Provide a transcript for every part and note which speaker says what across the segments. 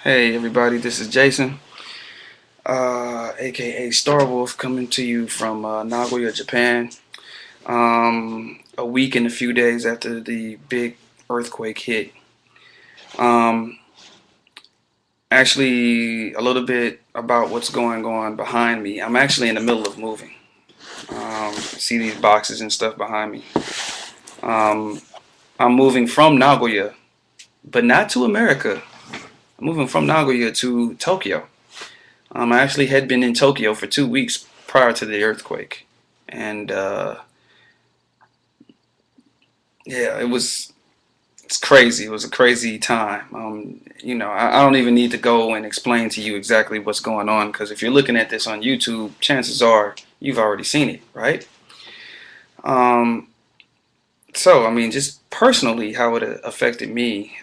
Speaker 1: Hey everybody, this is Jason, aka StarrWulfe, coming to you from Nagoya, Japan. A week and a few days after the big earthquake hit. Um, Actually, a little bit about what's going on behind me. I'm actually in the middle of moving. See these boxes and stuff behind me. Um, I'm moving from Nagoya, but not to America. I'm moving from Nagoya to Tokyo. I actually had been in Tokyo for 2 weeks prior to the earthquake, and yeah, it's crazy. It was a crazy time. I don't even need to go and explain to you exactly what's going on because if you're looking at this on YouTube, chances are you've already seen it, right? Um, so I mean, just personally, how it affected me.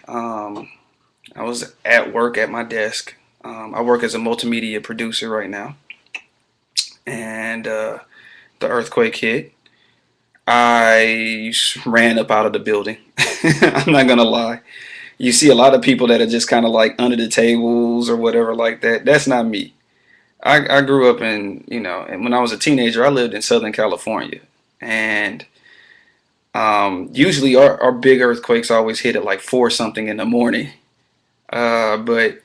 Speaker 1: I was at work at my desk. I work as a multimedia producer right now, and the earthquake hit. I ran up out of the building. I'm not gonna lie. You see a lot of people that are just kind of like under the tables or whatever like that. That's not me. I grew up and when I was a teenager, I lived in Southern California, and usually our big earthquakes always hit at like four something in the morning. But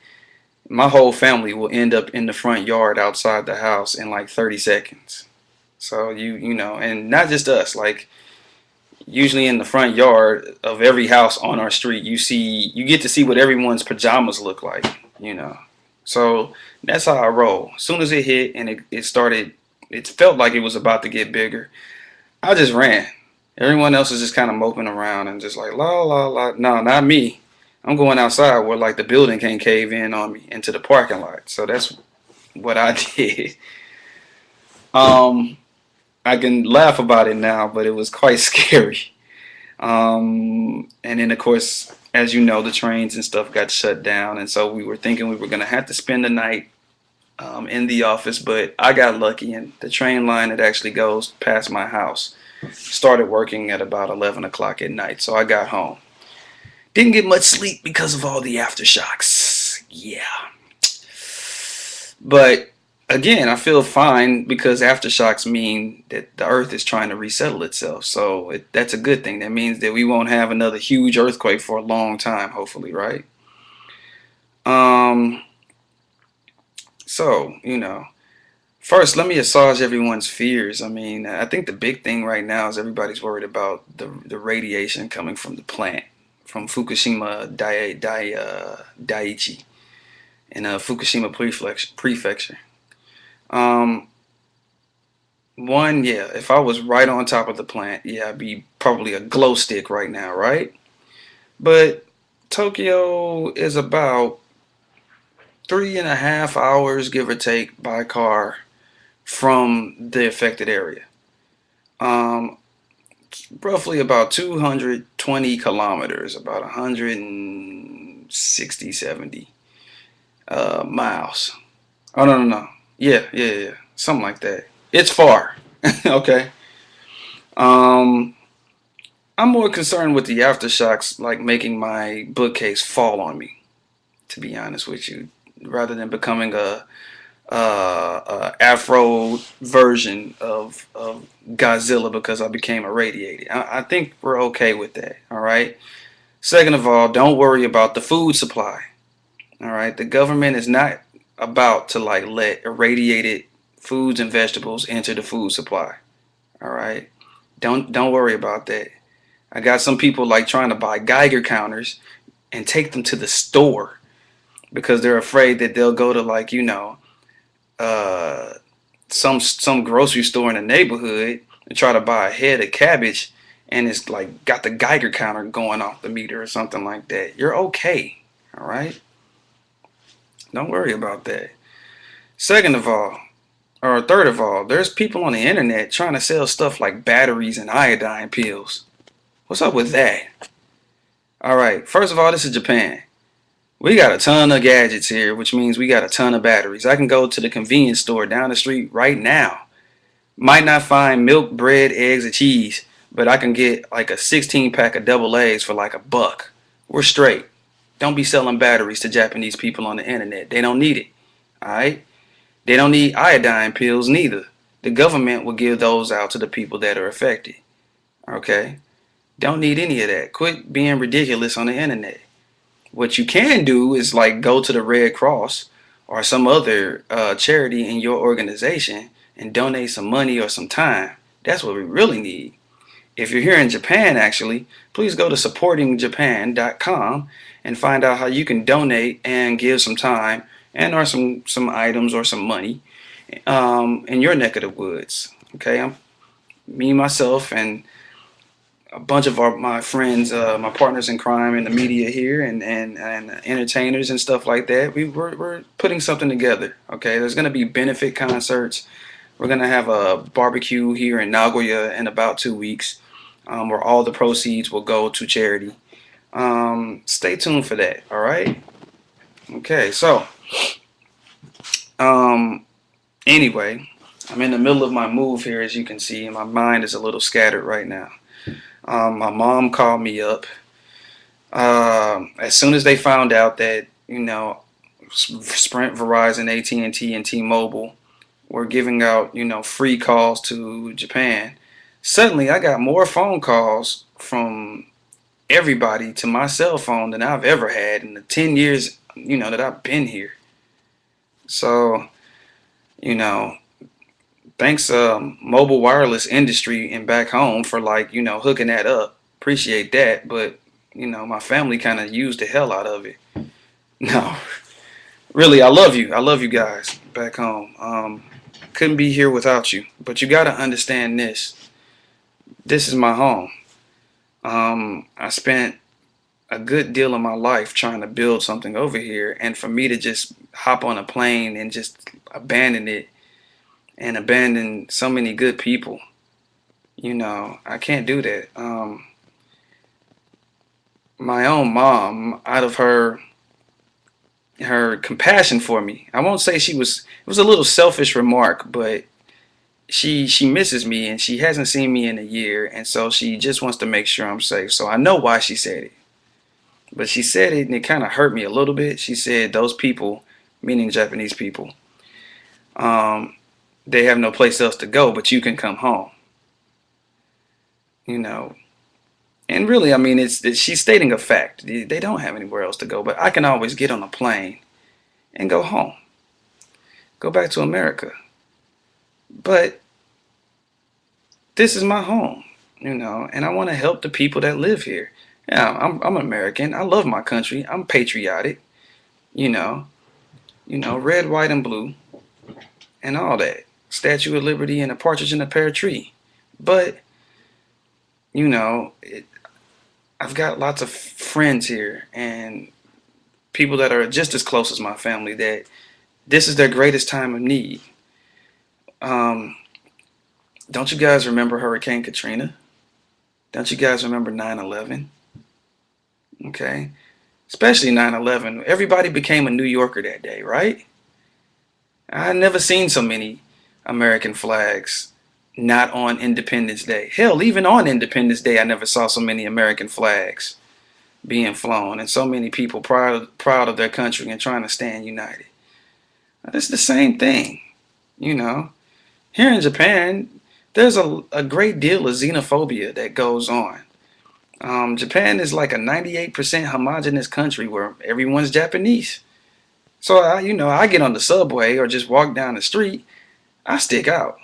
Speaker 1: my whole family will end up in the front yard outside the house in like 30 seconds. So and not just us, like usually in the front yard of every house on our street, you get to see what everyone's pajamas look like. So that's how I roll. As soon as it hit and it started, it felt like it was about to get bigger. I just ran. Everyone else is just kind of moping around and just like la la la. No, not me. I'm going outside where like the building can't cave in on me into the parking lot. So that's what I did. Um, I can laugh about it now, but it was quite scary. And then, of course, as you know, the trains and stuff got shut down. And so we were thinking we were going to have to spend the night in the office. But I got lucky, and the train line that actually goes past my house started working at about 11 o'clock at night. So I got home. Didn't get much sleep because of all the aftershocks. Yeah. But again, I feel fine because aftershocks mean that the earth is trying to resettle itself. So that's a good thing. That means that we won't have another huge earthquake for a long time, hopefully, right? Um, so, first, let me assuage everyone's fears. I mean, I think the big thing right now is everybody's worried about the radiation coming from the plant, from Fukushima Daiichi in Fukushima Prefecture. Um, One, yeah, if I was right on top of the plant, yeah, I'd be probably a glow stick right now, right? But Tokyo is about 3.5 hours, give or take, by car from the affected area. Um, Roughly about 220 kilometers, about 160, 70 miles. Oh, no, no, no. Yeah, yeah, yeah. Something like that. It's far. Okay. Um, I'm more concerned with the aftershocks, like making my bookcase fall on me. To be honest with you, rather than becoming a Afro version of Godzilla because I became irradiated. I think we're okay with that. All right. Second of all, don't worry about the food supply. All right. The government is not about to like let irradiated foods and vegetables enter the food supply. All right. Don't worry about that. I got some people like trying to buy Geiger counters and take them to the store because they're afraid that they'll go to like uh, some grocery store in the neighborhood and try to buy a head of cabbage and it's like got the Geiger counter going off the meter or something like that. You're okay, all right? Don't worry about that. Second of all, or third of all, there's people on the internet trying to sell stuff like batteries and iodine pills. What's up with that? All right, first of all, this is Japan. We got a ton of gadgets here, which means we got a ton of batteries. I can go to the convenience store down the street right now. Might not find milk, bread, eggs, or cheese, but I can get like a 16 pack of double A's for like $1. We're straight. Don't be selling batteries to Japanese people on the internet. They don't need it. Alright? They don't need iodine pills neither. The government will give those out to the people that are affected. Okay? Don't need any of that. Quit being ridiculous on the internet. What you can do is like go to the Red Cross or some other charity in your organization and donate some money or some time. That's what we really need. If you're here in Japan, actually, please go to supportingjapan.com and find out how you can donate and give some time and or some items or some money in your neck of the woods. Okay, me myself and a bunch of my friends, my partners in crime in the media here, and entertainers and stuff like that. We're putting something together. Okay, there's gonna be benefit concerts. We're gonna have a barbecue here in Nagoya in about 2 weeks, where all the proceeds will go to charity. Stay tuned for that. All right. Okay. So, anyway, I'm in the middle of my move here, as you can see, and my mind is a little scattered right now. My mom called me up as soon as they found out that Sprint, Verizon, AT&T, and T-Mobile were giving out free calls to Japan. Suddenly, I got more phone calls from everybody to my cell phone than I've ever had in the 10 years that I've been here. So, you know, thanks mobile wireless industry and back home for hooking that up. Appreciate that, but my family kind of used the hell out of it. No, really, I love you. I love you guys back home. Couldn't be here without you. But you got to understand this. This is my home. I spent a good deal of my life trying to build something over here, and for me to just hop on a plane and just abandon it and abandon so many good people, I can't do that. My own mom, out of her compassion for me, I won't say it was a little selfish remark, but she misses me and she hasn't seen me in a year, and so she just wants to make sure I'm safe. So I know why she said it. But she said it and it kind of hurt me a little bit. She said those people, meaning Japanese people, they have no place else to go, but you can come home. And really, I mean, she's stating a fact. They don't have anywhere else to go, but I can always get on a plane and go home, go back to America. But this is my home, and I want to help the people that live here. Yeah, I'm American. I love my country. I'm patriotic. You know, red, white, and blue, and all that. Statue of Liberty and a partridge in a pear tree. But I've got lots of friends here and people that are just as close as my family that this is their greatest time of need. Don't you guys remember Hurricane Katrina? Don't you guys remember 9/11? Okay. Especially 9/11. Everybody became a New Yorker that day, right? I never seen so many American flags not on Independence Day. Hell, even on Independence Day, I never saw so many American flags being flown and so many people proud of their country and trying to stand united. It's the same thing, Here in Japan, there's a great deal of xenophobia that goes on. Japan is like a 98% homogenous country where everyone's Japanese. So I get on the subway or just walk down the street, I stick out,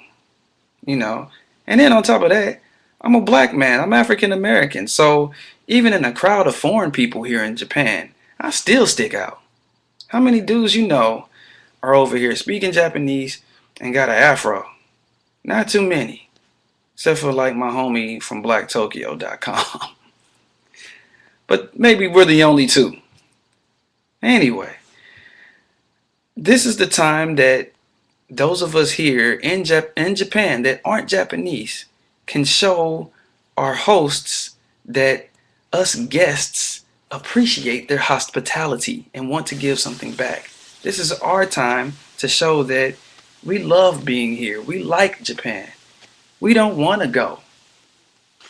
Speaker 1: And then on top of that, I'm a black man. I'm African American. So even in a crowd of foreign people here in Japan, I still stick out. How many dudes are over here speaking Japanese and got an afro? Not too many. Except for like my homie from blacktokyo.com. But maybe we're the only two. Anyway, this is the time that those of us here in Japan that aren't Japanese can show our hosts that us guests appreciate their hospitality and want to give something back. This is our time to show that we love being here. We like Japan. We don't want to go.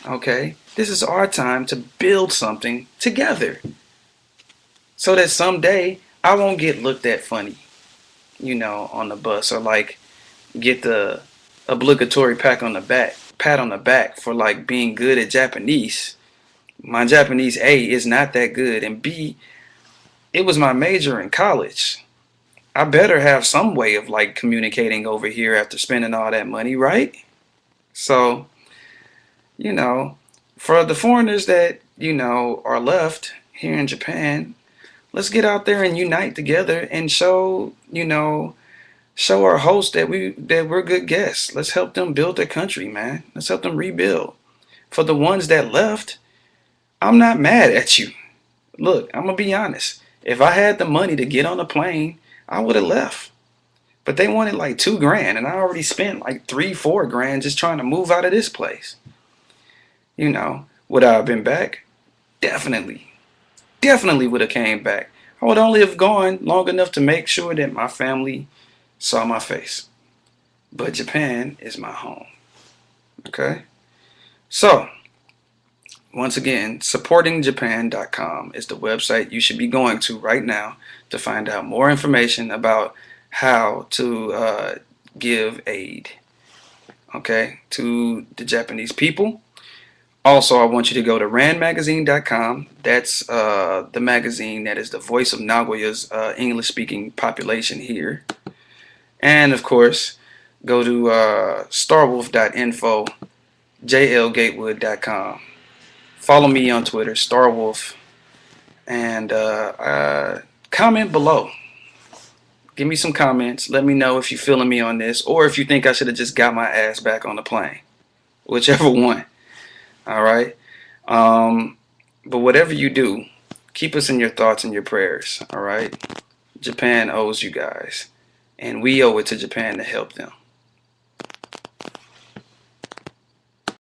Speaker 1: Okay? This is our time to build something together. so that someday I won't get looked at funny, on the bus, or like get the obligatory pat on the back for like being good at Japanese. My Japanese A is not that good, and B, it was my major in college. I better have some way of like communicating over here after spending all that money, right? So, you know, for the foreigners that, are left here in Japan, let's get out there and unite together and show our hosts that we're good guests. Let's help them build their country, man. Let's help them rebuild. For the ones that left, I'm not mad at you. Look, I'm gonna be honest. If I had the money to get on a plane, I would have left. But they wanted like 2 grand, and I already spent like 3, 4 grand just trying to move out of this place. Would I have been back? Definitely, definitely would have came back. I would only have gone long enough to make sure that my family saw my face. But Japan is my home. Okay? So, once again, supportingjapan.com is the website you should be going to right now to find out more information about how to give aid, okay, to the Japanese people. Also, I want you to go to randmagazine.com. That's the magazine that is the voice of Nagoya's English-speaking population here. And, of course, go to StarrWulfe.info, jlgatewood.com. Follow me on Twitter, StarrWulfe, and comment below. Give me some comments. Let me know if you're feeling me on this, or if you think I should have just got my ass back on the plane. Whichever one. All right? But whatever you do, keep us in your thoughts and your prayers. All right? Japan owes you guys, and we owe it to Japan to help them.